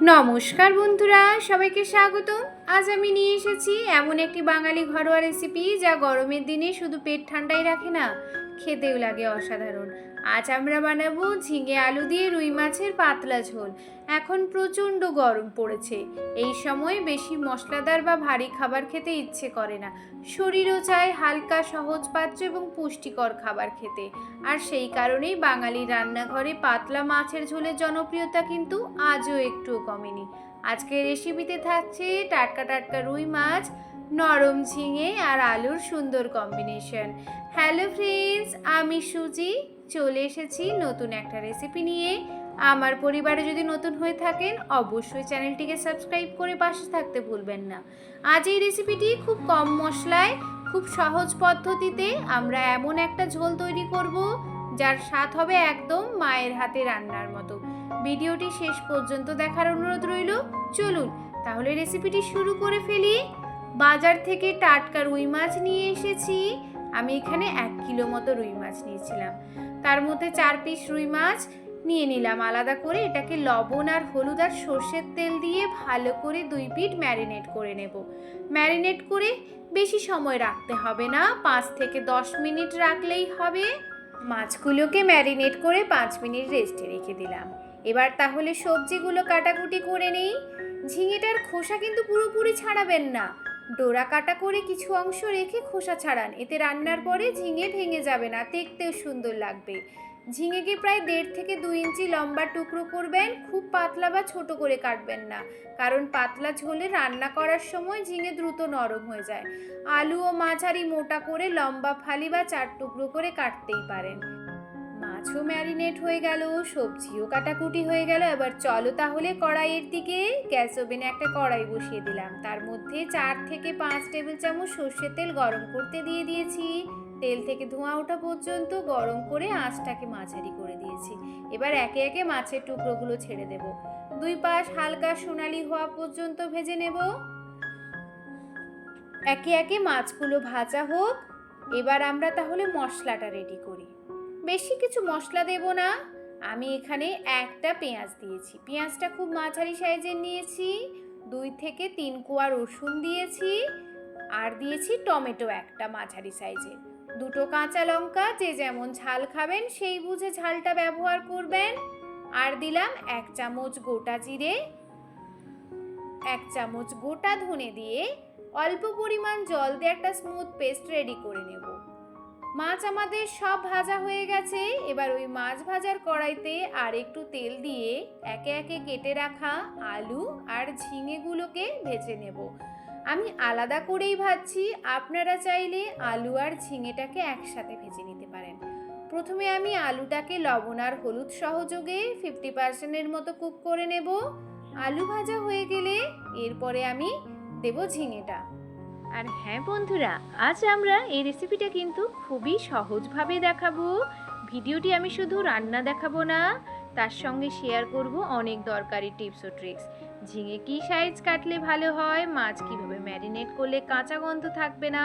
নমস্কার বন্ধুরা, সবাইকে স্বাগতম। আজ আমি নিয়ে এসেছি এমন একটি বাঙালি ঘরোয়া রেসিপি যা গরমের দিনে শুধু পেট ঠান্ডাই রাখে না, খেতেও লাগে অসাধারণ। আজ আমরা বানাবো ঝিঙে আলু দিয়ে রুই মাছের পাতলা ঝোল। এখন প্রচণ্ড গরম পড়েছে, এই সময় বেশি মশলাদার বা ভারী খাবার খেতে ইচ্ছে করে না। শরীরও চায় হালকা, সহজপাচ্য এবং পুষ্টিকর খাবার খেতে। আর সেই কারণেই বাঙালি রান্নাঘরে পাতলা মাছের ঝোলের জনপ্রিয়তা কিন্তু আজও একটুও কমেনি। আজকের রেসিপিতে থাকছে টাটকা টাটকা রুই মাছ, নরম ঝিঙে আর আলুর সুন্দর কম্বিনেশন। হ্যালো ফ্রেন্ডস, আমি সুজি চলে এসেছি নতুন একটা রেসিপি নিয়ে। আমার পরিবারে যদি নতুন হয়ে থাকেন অবশ্যই চ্যানেলটিকে সাবস্ক্রাইব করে পাশে থাকতে ভুলবেন না। আজ এই রেসিপিটি খুব কম মশলায়, খুব সহজ পদ্ধতিতে আমরা এমন একটা ঝোল তৈরি করব যার স্বাদ হবে একদম মায়ের হাতে রান্নার মতো। ভিডিওটি শেষ পর্যন্ত দেখার অনুরোধ রইল। চলুন তাহলে রেসিপিটি শুরু করে ফেলি। বাজার থেকে টাটকা রুই মাছ নিয়ে এসেছি। আমি এখানে 1 কিলো মতো রুই মাছ নিয়েছিলাম। তার মধ্যে 4 পিস রুই মাছ নিয়ে নিলাম আলাদা করে। এটাকে লবণ আর হলুদ আর সর্ষের তেল দিয়ে ভালো করে 2 পিঠ ম্যারিনেট করে নেব। ম্যারিনেট করে বেশি সময় রাখতে হবে না, 5 থেকে 10 মিনিট রাখলেই হবে। মাছগুলোকে ম্যারিনেট করে 5 মিনিট রেস্টে রেখে দিলাম। এবার তাহলে সবজিগুলো কাটাকুটি করে নেই। ঝিঙেটার খোসা কিন্তু পুরোপুরি ছাড়াবেন না, ডোরা কাটা করে কিছু অংশ রেখে খোসা ছাড়ান, এতে রান্নার পরে ঝিঙে ভেঙে যাবে না, দেখতেও সুন্দর লাগবে। ঝিঙেকে প্রায় 1.5 থেকে 2 ইঞ্চি লম্বা টুকরো করবেন, খুব পাতলা বা ছোট করে কাটবেন না, কারণ পাতলা ঝোলে রান্না করার সময় ঝিঙে দ্রুত নরম হয়ে যায়। আলু ও মাঝারি মোটা করে লম্বা ফালি বা 4 টুকরো করে কাটতেই পারেন। মাছও ম্যারিনেট হয়ে গেল, সবজিও কাটাকুটি হয়ে গেল। এবার চলো তাহলে কড়াইয়ের দিকে। গ্যাস ওভেনে একটা কড়াই বসিয়ে দিলাম, তার মধ্যে 4 থেকে 5 টেবিল চামচ সর্ষের তেল গরম করতে দিয়ে দিয়েছি। তেল থেকে ধোঁয়া ওঠা পর্যন্ত গরম করে আঁচটাকে মাঝারি করে দিয়েছি। এবার একে একে মাছের টুকরোগুলো ছেড়ে দেব। 2 পাশ হালকা সোনালি হওয়া পর্যন্ত ভেজে নেব। একে একে মাছগুলো ভাজা হোক। এবার আমরা তাহলে মশলাটা রেডি করি। বেশি কিছু মশলা দেব না, আমি এখানে একটা পেঁয়াজ দিয়েছি। পেঁয়াজটা খুব মাঝারি সাইজের নিয়েছি। 2 থেকে 3 কোয়া রসুন দিয়েছি। আর দিয়েছি টমেটো একটা মাঝারি সাইজের। 2টো কাঁচা লঙ্কা, যে যেমন ঝাল খাবেন সেই বুঝে ঝালটা ব্যবহার করবেন। আর দিলাম 1 চামচ গোটা জিরে, 1 চামচ গোটা ধনে দিয়ে অল্প পরিমাণ জল দিয়ে একটা স্মুথ পেস্ট রেডি করে নেব। মাছ আমাদের সব ভাজা হয়ে গেছে। এবার ওই মাছ ভাজার কড়াইতে আর একটু তেল দিয়ে একে একে কেটে রাখা আলু আর ঝিঙেগুলোকে ভেজে নেব। আমি আলাদা করেই ভাজছি, আপনারা চাইলে আলু আর ঝিঙেটাকে একসাথে ভেজে নিতে পারেন। প্রথমে আমি আলুটাকে লবণ আর হলুদ সহযোগে 50% মতো কুক করে নেব। আলু ভাজা হয়ে গেলে এরপরে আমি দেব ঝিঙেটা। আর হ্যাঁ বন্ধুরা, আজ আমরা এই রেসিপিটা কিন্তু খুবই সহজভাবে দেখাবো। ভিডিওটি আমি শুধু রান্না দেখাবো না, তার সঙ্গে শেয়ার করব অনেক দরকারি টিপস ও ট্রিক্স। ঝিঙে কী সাইজ কাটলে ভালো হয়, মাছ কীভাবে ম্যারিনেট করলে কাঁচা গন্ধ থাকবে না,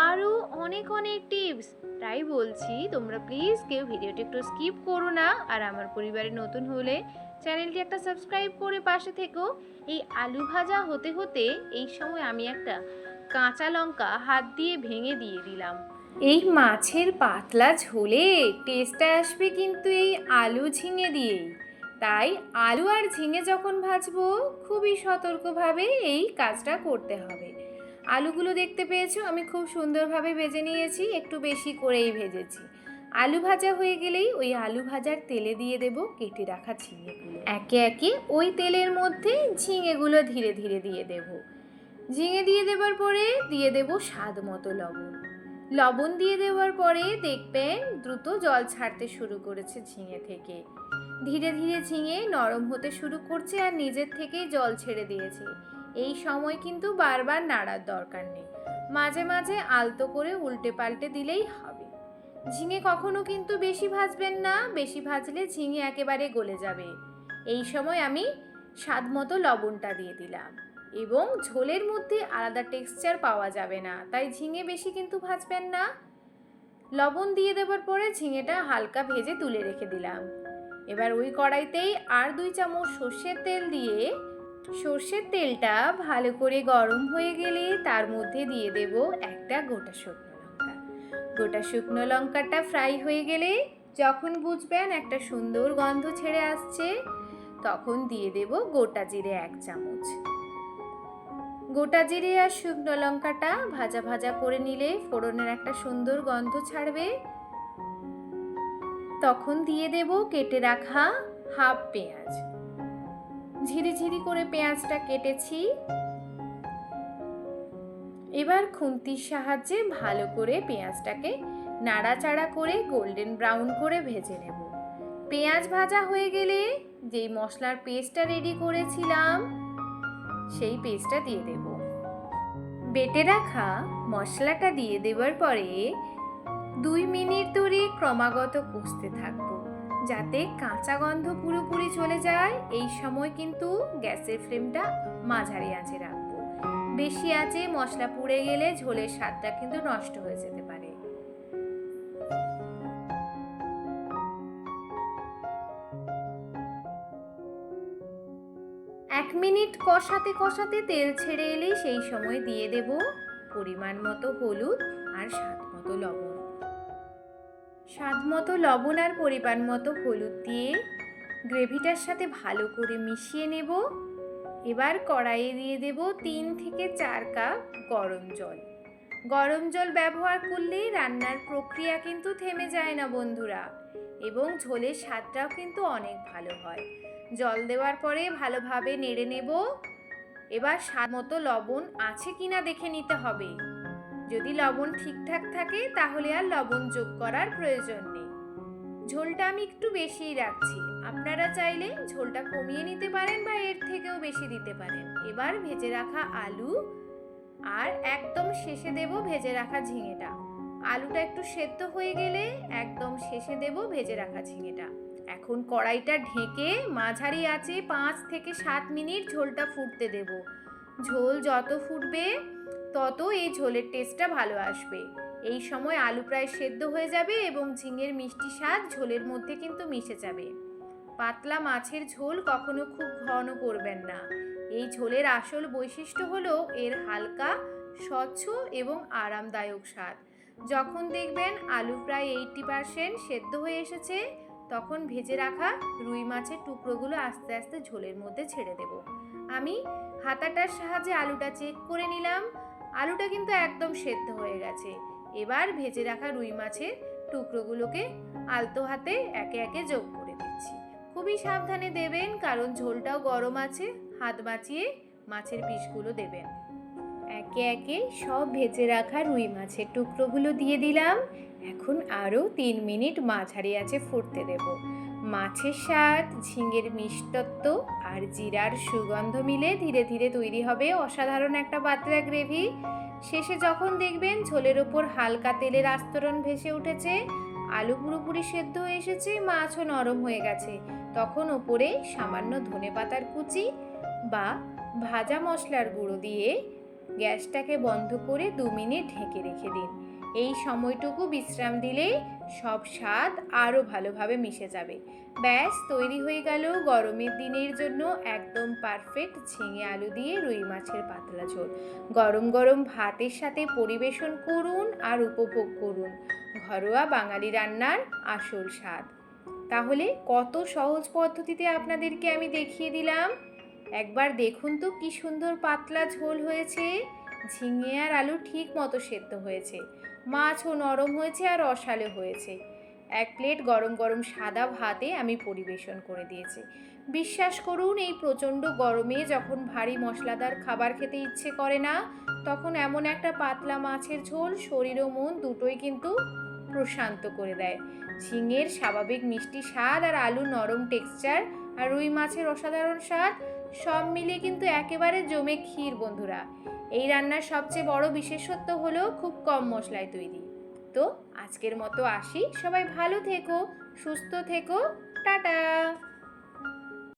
আরও অনেক অনেক টিপস। তাই বলছি তোমরা প্লিজ কেউ ভিডিওটি একটু স্কিপ করো না। আর আমার পরিবারে নতুন হলে চ্যানেলটি একটা সাবস্ক্রাইব করে পাশে থেকো। এই আলু ভাজা হতে হতে এই সময় আমি একটা কাঁচা লঙ্কা হাত দিয়ে ভেঙে দিয়ে দিলাম। এই মাছের পাতলা ঝোলে টেস্টটা আসবে কিন্তু এই আলু ঝিঙে দিয়েই। তাই আলু আর ঝিঙে যখন ভাজবো খুবই সতর্কভাবে এই কাজটা করতে হবে। আলুগুলো দেখতে পেয়েছো আমি খুব সুন্দরভাবে ভেজে নিয়েছি, একটু বেশি করেই ভেজেছি। আলু ভাজা হয়ে গেলেই ওই আলু ভাজার তেলে দিয়ে দেব কেটে রাখা ঝিঙেগুলো। একে একে ওই তেলের মধ্যে ঝিঙেগুলো ধীরে ধীরে দিয়ে দেব। ঝিঙে দিয়ে দেওয়ার পরে দিয়ে দেব স্বাদ মতো লবণ। লবণ দিয়ে দেওয়ার পরে দেখবেন দ্রুত জল ছাড়তে শুরু করেছে ঝিঙে থেকে। ধীরে ধীরে ঝিঙে নরম হতে শুরু করছে আর নিজের থেকেই জল ছেড়ে দিয়েছে। এই সময় কিন্তু বারবার নাড়ার দরকার নেই, মাঝে মাঝে আলতো করে উল্টে পাল্টে দিলেই হবে। ঝিঙে কখনো কিন্তু বেশি ভাজবেন না, বেশি ভাজলে ঝিঙে একেবারে গলে যাবে। এই সময় আমি স্বাদ মতো লবণটা দিয়ে দিলাম, এবং ঝোলের মধ্যে আলাদা টেক্সচার পাওয়া যাবে না, তাই ঝিঙে বেশি কিন্তু ভাজবেন না। লবণ দিয়ে দেওয়ার পরে ঝিঙেটা হালকা ভেজে তুলে রেখে দিলাম। এবার ওই কড়াইতেই আর 2 চামচ সর্ষের তেল দিয়ে সর্ষের তেলটা ভালো করে গরম হয়ে গেলে তার মধ্যে দিয়ে দেব একটা গোটা শুকনো লঙ্কা। গোটা শুকনো লঙ্কাটা ফ্রাই হয়ে গেলে যখন বুঝবেন একটা সুন্দর গন্ধ ছেড়ে আসছে, তখন দিয়ে দেব গোটা জিরে 1 চামচ। গোটা জিরে আর শুকনো লঙ্কাটা ভাজা ভাজা করে নিলে ফোড়নের একটা সুন্দর গন্ধ ছাড়বে। তখন দিয়ে দেব কেটে রাখা হাফ পেঁয়াজ। ঝিরিঝিরি করে পেঁয়াজটা কেটেছি। এবার খুন্তির সাহায্যে ভালো করে পেঁয়াজটাকে নাড়াচাড়া করে গোল্ডেন ব্রাউন করে ভেজে নেব। পেঁয়াজ ভাজা হয়ে গেলে যেই মশলার পেস্টটা রেডি করেছিলাম সেই পেস্টটা দিয়ে দেব। বেটে রাখা মশলাটা দিয়ে দেওয়ার পরে 2 মিনিট ধরে ক্রমাগত কষতে থাকবো যাতে কাঁচা গন্ধ পুরোপুরি চলে যায়। এই সময় কিন্তু গ্যাসের ফ্লেমটা মাঝারি আঁচে রাখবো। বেশি আঁচে মশলা পুড়ে গেলে ঝোলের স্বাদটা কিন্তু নষ্ট হয়ে যেতে পারে। এক মিনিট কষাতে কষাতে তেল ছেড়ে এলে সেই সময় দিয়ে দেব পরিমাণ মতো হলুদ আর স্বাদ মতো লবণ। স্বাদ মতো লবণ আর পরিমাণ মতো হলুদ দিয়ে গ্রেভিটার সাথে ভালো করে মিশিয়ে নেব। এবার কড়াইয়ে দিয়ে দেব 3 থেকে 4 কাপ গরম জল। গরম জল ব্যবহার করলে রান্নার প্রক্রিয়া কিন্তু থেমে যায় না বন্ধুরা, এবং ঝোলের স্বাদটাও কিন্তু অনেক ভালো হয়। জল দেওয়ার পরে ভালোভাবে নেড়ে নেব। এবার স্বাদ মতো লবণ আছে কিনা দেখে নিতে হবে। যদি লবণ ঠিকঠাক থাকে তাহলে আর লবণ যোগ করার প্রয়োজন নেই। ঝোলটা আমি একটু বেশিই রাখছি, আপনারা চাইলে ঝোলটা কমিয়ে নিতে পারেন বা এর থেকেও বেশি দিতে পারেন। এবার ভেজে রাখা আলু আর একদম শেষে দেব ভেজে রাখা ঝিঙেটা। আলুটা একটু সেদ্ধ হয়ে গেলে একদম শেষে দেব ভেজে রাখা ঝিঙেটা। এখন কড়াইটা ঢেকে মাঝারি আঁচে 5 থেকে 7 মিনিট ঝোলটা ফুটতে দেব। ঝোল যত ফুটবে তত এই ঝোলের টেস্টটা ভালো আসবে। এই সময় আলু প্রায় সেদ্ধ হয়ে যাবে এবং ঝিঙের মিষ্টি স্বাদ ঝোলের মধ্যে কিন্তু মিশে যাবে। পাতলা মাছের ঝোল কখনো খুব ঘন করবেন না। এই ঝোলের আসল বৈশিষ্ট্য হলো এর হালকা, স্বচ্ছ এবং আরামদায়ক স্বাদ। যখন দেখবেন আলু প্রায় 80% সেদ্ধ হয়ে এসেছে, তখন ভেজে রাখা রুই মাছের টুকরোগুলো আস্তে আস্তে ঝোলের মধ্যে ছেড়ে দেব। আমি হাতাটার সাহায্যে আলুটা চেক করে নিলাম, আলুটা কিন্তু একদম সেদ্ধ হয়ে গেছে। এবার ভেজে রাখা রুই মাছের টুকরোগুলোকে আলতো হাতে একে একে যোগ করে দিচ্ছি। খুবই সাবধানে দেবেন, কারণ ঝোলটাও গরম আছে। হাত বাঁচিয়ে মাছের পিসগুলো দেবেন। একে একে সব ভেজে রাখা রুই মাছের টুকরোগুলো দিয়ে দিলাম। এখন আরও 3 মিনিট মাঝারি আঁচে ফুটতে দেব। মাছের স্বাদ, ঝিঙের মিষ্টত্ব আর জিরার সুগন্ধ মিলে ধীরে ধীরে তৈরি হবে অসাধারণ একটা পাতলা গ্রেভি। শেষে যখন দেখবেন ঝোলের ওপর হালকা তেলের আস্তরণ ভেসে উঠেছে, আলু পুরোপুরি সেদ্ধ হয়ে এসেছে, মাছও নরম হয়ে গেছে, তখন ওপরে সামান্য ধনেপাতার কুচি বা ভাজা মশলার গুঁড়ো দিয়ে গ্যাসটাকে বন্ধ করে 2 মিনিট ঢেকে রেখে দিন। এই সময়টুকু বিশ্রাম দিলেই সব স্বাদ আরও ভালোভাবে মিশে যাবে। ব্যাস তৈরি হয়ে গেল গরমের দিনের জন্য একদম পারফেক্ট ঝিঙে আলু দিয়ে রুই মাছের পাতলা ঝোল। গরম গরম ভাতের সাথে পরিবেশন করুন আর উপভোগ করুন ঘরোয়া বাঙালি রান্নার আসল স্বাদ। তাহলে কত সহজ পদ্ধতিতে আপনাদেরকে আমি দেখিয়ে দিলাম। একবার দেখুন তো কি সুন্দর পাতলা ঝোল হয়েছে। ঝিঙে আর আলু ঠিক মতো সেদ্ধ হয়েছে, মাছও নরম হয়েছে আর রসালো হয়েছে। 1 প্লেট গরম গরম সাদা ভাতে আমি পরিবেশন করে দিয়েছি। বিশ্বাস করুন, এই প্রচণ্ড গরমে যখন ভারী মশলাদার খাবার খেতে ইচ্ছে করে না, তখন এমন একটা পাতলা মাছের ঝোল শরীর ও মন দুটোই কিন্তু প্রশান্ত করে দেয়। ঝিঙের স্বাভাবিক মিষ্টি স্বাদ আর আলুর নরম টেক্সচার আর রুই মাছের অসাধারণ স্বাদ সব মিলিয়ে কিন্তু একেবারে জমে ক্ষীর বন্ধুরা। এই রান্নার সবচেয়ে বড় বিশেষত্ব হলো খুব কম মশলায় তৈরি। তো আজকের মতো আসি, সবাই ভালো থেকো, সুস্থ থেকো, টাটা।